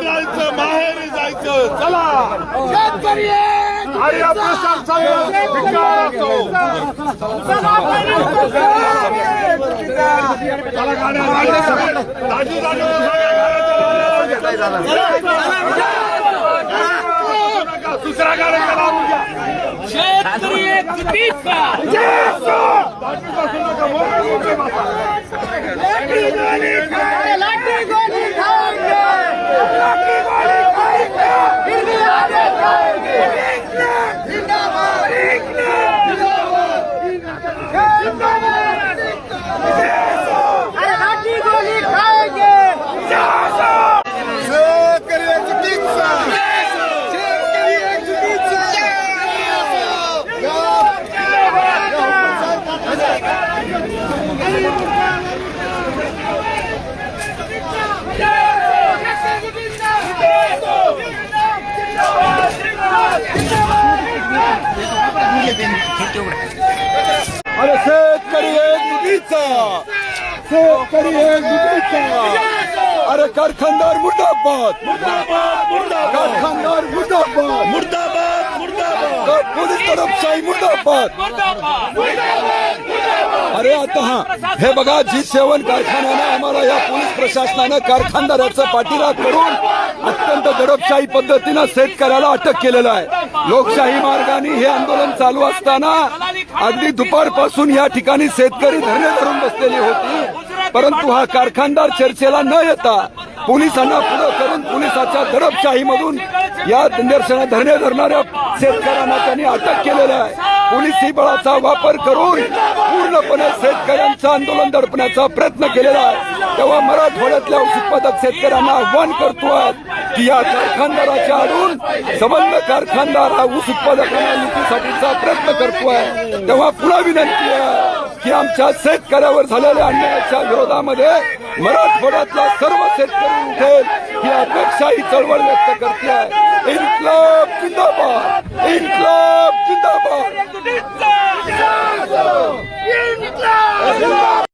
जायचं माहेरी जायचं चला आणि या प्रशासनाला धिक्कार असतो. चला गाड्या दाजी दुसरा कार्यक्रम शेतकरी एकजुटीचा अरे शेतकरी एकजुटीचा शेतकरी एकजुटीचा अरे कारखानदार मुर्दाबाद कारखानदार मुर्दाबाद पोलीस दडपशाही मुर्दाबाद अरे आता हे बघा G7 कारखान्यानं आम्हाला या पोलीस प्रशासनानं कारखानदाराचं पाठीराख करून अत्यंत दडपशाही पद्धतीनं शेतकऱ्याला अटक केलेलं आहे. लोकशाही मार्गाने हे आंदोलन चालू असताना अगदी दुपारपासून या ठिकाणी शेतकरी धरणे धरून बसलेली होती, परंतु हा कारखानदार चर्चेला न येता पोलिसांना पुढे करून पोलिसाच्या दडपशाहीमधून या निदर्शनात धरणे धरणाऱ्या शेतकऱ्यांना त्यांनी अटक केलेलं आहे. पोलिसी बळाचा वापर करून पूर्णपणे शेतकऱ्यांचं आंदोलन दडपण्याचा प्रयत्न केलेला आहे. तेव्हा मराठवाड्यातल्या ऊस उत्पादक शेतकऱ्यांना आव्हान करतोय की या कारखानदाराच्या आडून संबंध कारखानदार हा ऊस उत्पादकांना लुटीसाठीचा प्रयत्न करतोय. तेव्हा पुन्हा विनंती आहे की आमच्या शेतकऱ्यावर झालेल्या अन्यायाच्या विरोधामध्ये मराठवाड्यातला सर्व शेतकरी उठेल ही अपेक्षा ही चळवळ व्यक्त करते. इन्क्लाब जिंदाबाद, इन्क्लाब जिंदाबाद.